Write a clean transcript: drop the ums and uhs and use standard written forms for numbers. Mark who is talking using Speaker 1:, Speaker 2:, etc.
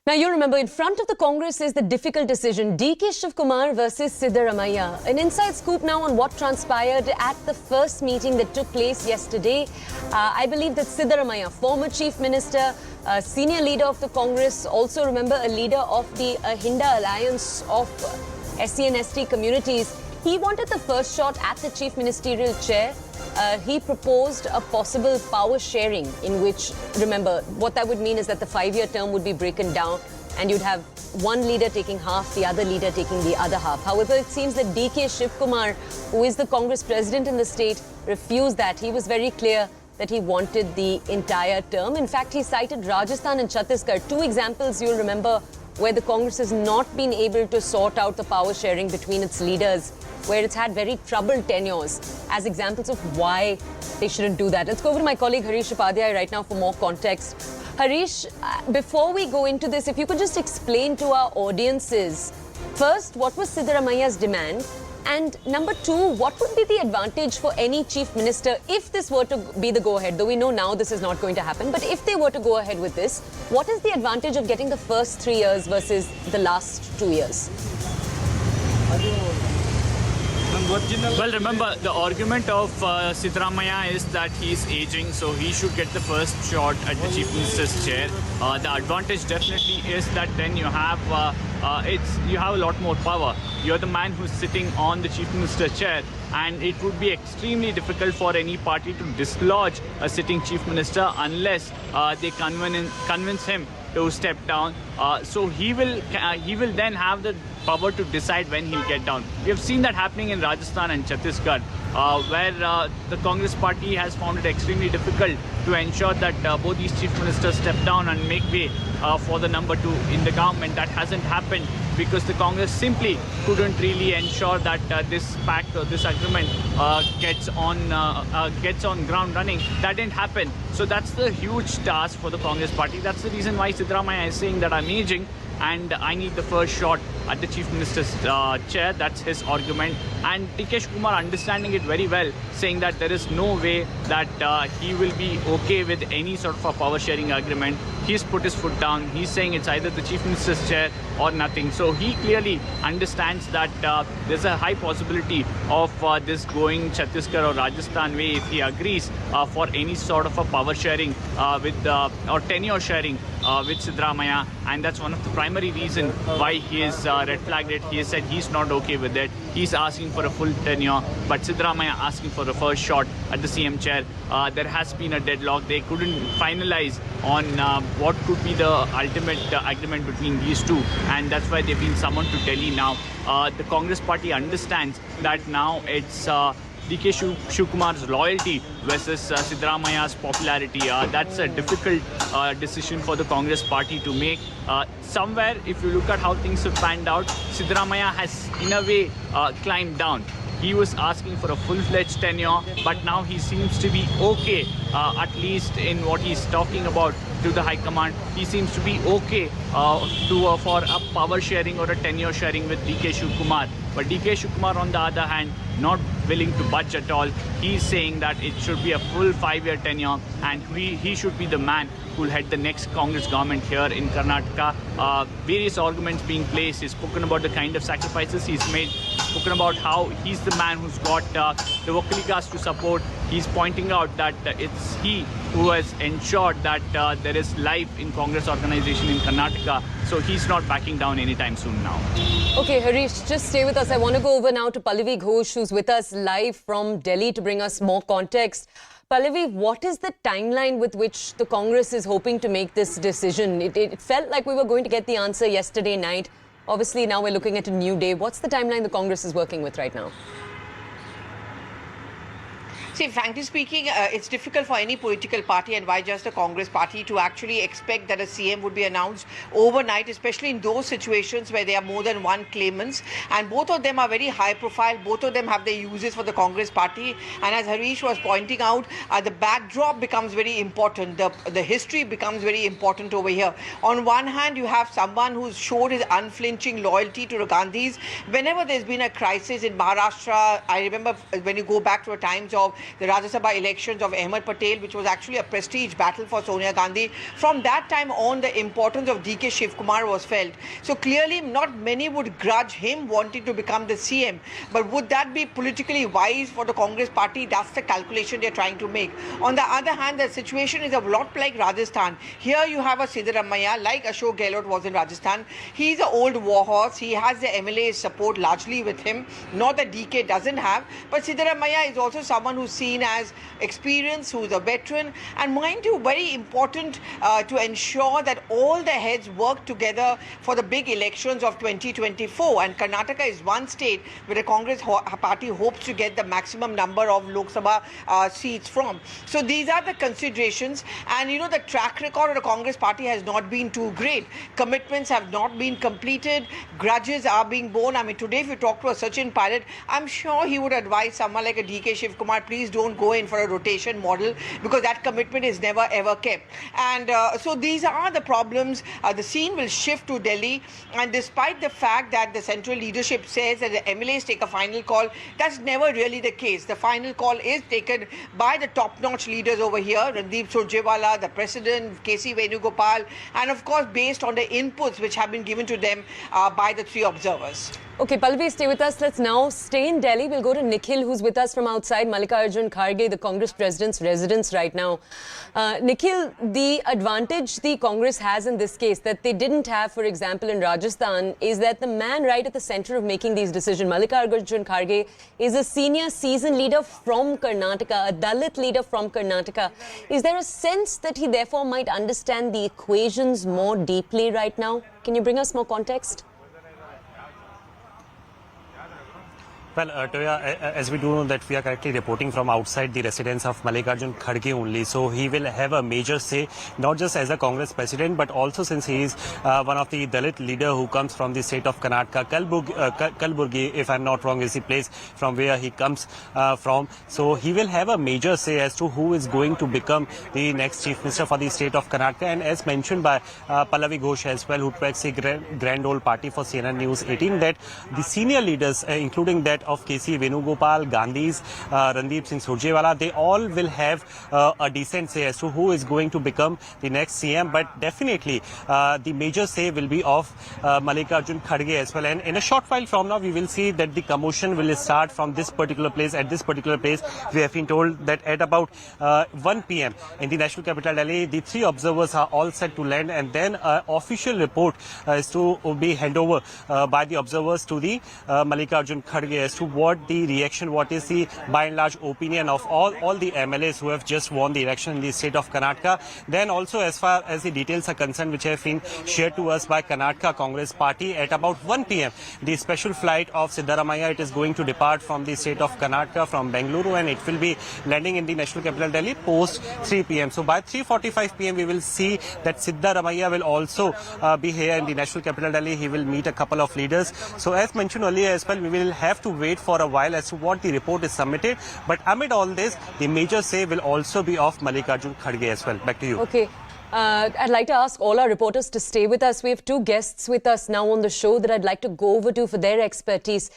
Speaker 1: Now, you remember, in front of the Congress is the difficult decision, DK Shivakumar versus Siddaramaiah. An inside scoop now on what transpired at the first meeting that took place yesterday. I believe that Siddaramaiah, former Chief Minister, senior leader of the Congress, also remember a leader of the Hinda Alliance of SC and ST communities, he wanted the first shot at the Chief Ministerial chair. He proposed a possible power sharing in which, remember, what that would mean is that the 5-year term would be broken down and you'd have one leader taking half, the other leader taking the other half. However, it seems that DK Shivakumar, who is the Congress president in the state, refused that. He was very clear that he wanted the entire term. In fact, he cited Rajasthan and Chhattisgarh, two examples you'll remember where the Congress has not been able to sort out the power sharing between its leaders, where it's had very troubled tenures, as examples of why they shouldn't do that. Let's go over to my colleague Harish Upadhyay right now for more context. Harish, before we go into this, if you could just explain to our audiences, first, what was Siddaramaiah's demand? And number two, what would be the advantage for any chief minister if this were to be the go-ahead? Though we know now this is not going to happen, but if they were to go ahead with this, what is the advantage of getting the first 3 years versus the last 2 years?
Speaker 2: Well, remember, the argument of Siddaramaiah is that he's aging, so he should get the first shot at the Chief Minister's chair. The advantage definitely is that then you have a lot more power. You're the man who's sitting on the Chief Minister's chair, and it would be extremely difficult for any party to dislodge a sitting Chief Minister unless they convince him to step down. So he will then have the power to decide when he'll get down. We have seen that happening in Rajasthan and Chhattisgarh, where the Congress party has found it extremely difficult to ensure that both these chief ministers step down and make way for the number 2 in the government. That hasn't happened because the Congress simply couldn't really ensure that this pact or this agreement gets on ground running. That didn't happen. So that's the huge task for the Congress party. That's the reason why Siddaramaiah is saying that I'm aging and I need the first shot at the Chief Minister's chair. That's his argument. And DK Shivakumar understanding it very well, saying that there is no way that he will be okay with any sort of a power sharing agreement. He's put his foot down. He's saying it's either the Chief Minister's chair or nothing. So he clearly understands that there's a high possibility of this going Chhattisgarh or Rajasthan way if he agrees for any sort of a power sharing or tenure sharing with Siddaramaiah. And that's one of the primary reasons why he is red flagged it. He has said he's not okay with it. He's asking for a full tenure, but Siddaramaiah asking for a first shot at the CM chair. There has been a deadlock. They couldn't finalize on what could be the ultimate agreement between these two, and that's why they've been summoned to Delhi now. The Congress party understands that now it's DK Shivakumar's loyalty versus Siddaramaiah's popularity. That's a difficult decision for the Congress party to make. Somewhere, if you look at how things have panned out, Siddaramaiah has, in a way, climbed down. He was asking for a full-fledged tenure, but now he seems to be okay, at least in what he's talking about to the High Command. He seems to be okay for a power sharing or a tenure sharing with DK Shivakumar. But DK Shivakumar, on the other hand, not willing to budge at all. He's saying that it should be a full 5-year tenure, and he should be the man who will head the next Congress government here in Karnataka. Various arguments being placed. He's spoken about the kind of sacrifices he's made, spoken about how he's the man who's got the Vakalikas to support. He's pointing out that it's he who has ensured that there is life in Congress organization in Karnataka. So he's not backing down anytime soon now.
Speaker 1: Okay, Harish, just stay with us. I want to go over now to Pallavi Ghosh, who's with us live from Delhi to bring us more context. Pallavi, what is the timeline with which the Congress is hoping to make this decision? It felt like we were going to get the answer yesterday night. Obviously, now we're looking at a new day. What's the timeline the Congress is working with right now?
Speaker 3: See, frankly speaking, it's difficult for any political party, and why just the Congress party, to actually expect that a CM would be announced overnight, especially in those situations where there are more than one claimants. And both of them are very high profile. Both of them have their uses for the Congress party. And as Harish was pointing out, the backdrop becomes very important. The history becomes very important over here. On one hand, you have someone who's showed his unflinching loyalty to the Gandhis. Whenever there's been a crisis in Maharashtra, I remember when you go back to the times of the Rajya Sabha elections of Ahmed Patel, which was actually a prestige battle for Sonia Gandhi. From that time on, the importance of DK Shivakumar was felt. So clearly, not many would grudge him wanting to become the CM. But would that be politically wise for the Congress party? That's the calculation they're trying to make. On the other hand, the situation is a lot like Rajasthan. Here you have a Siddaramaiah, like Ashok Gehlot was in Rajasthan. He's an old warhorse. He has the MLAs support largely with him. Not that DK doesn't have. But Siddaramaiah is also someone who's seen as experienced, who's a veteran. And mind you, very important to ensure that all the heads work together for the big elections of 2024. And Karnataka is one state where the Congress party hopes to get the maximum number of Lok Sabha seats from. So these are the considerations. And you know, the track record of the Congress party has not been too great. Commitments have not been completed. Grudges are being borne. I mean, today if you talk to a Sachin Pilot, I'm sure he would advise someone like a DK Shivakumar, please don't go in for a rotation model, because that commitment is never ever kept. And so these are the problems. The scene will shift to Delhi. And despite the fact that the central leadership says that the MLAs take a final call, that's never really the case. The final call is taken by the top-notch leaders over here, Randeep Surjewala, the President, KC Venugopal, and of course based on the inputs which have been given to them by the three observers.
Speaker 1: Okay, Pallavi, stay with us. Let's now stay in Delhi. We'll go to Nikhil, who's with us from outside Mallikarjun Kharge, the Congress president's residence right now. Nikhil, the advantage the Congress has in this case that they didn't have, for example, in Rajasthan, is that the man right at the center of making these decisions, Mallikarjun Kharge, is a senior seasoned leader from Karnataka, a Dalit leader from Karnataka. Is there a sense that he therefore might understand the equations more deeply right now? Can you bring us more context?
Speaker 4: Well, Toya, as we do know that we are correctly reporting from outside the residence of Mallikarjun Kharge only. So he will have a major say, not just as a Congress president, but also since he is one of the Dalit leader who comes from the state of Karnataka. Kalburgi, if I'm not wrong, is the place from where he comes from. So he will have a major say as to who is going to become the next chief minister for the state of Karnataka. And as mentioned by Pallavi Ghosh as well, who tracks the Grand Old Party for CNN News 18, that the senior leaders, including that of KC Venugopal, Gandhi's, Randeep Singh Surjewala, they all will have a decent say as to who is going to become the next CM. But definitely the major say will be of Mallikarjun Kharge as well. And in a short while from now, we will see that the commotion will start from this particular place. At this particular place, we have been told that at about 1 p.m. in the national capital Delhi, the three observers are all set to land, and then an official report is to be handed over by the observers to the Mallikarjun Kharge as to what the reaction, what is the by and large opinion of all the MLAs who have just won the election in the state of Karnataka. Then also as far as the details are concerned, which have been shared to us by Karnataka Congress Party, at about 1 p.m. the special flight of Siddaramaiah, it is going to depart from the state of Karnataka from Bengaluru, and it will be landing in the national capital Delhi post 3 p.m. So by 3:45 p.m. we will see that Siddaramaiah will also be here in the national capital Delhi. He will meet a couple of leaders. So as mentioned earlier as well, we will have to wait for a while as to what the report is submitted. But amid all this, the major say will also be of Mallikarjun Kharge as well. Back to you.
Speaker 1: Okay. I'd like to ask all our reporters to stay with us. We have two guests with us now on the show that I'd like to go over to for their expertise.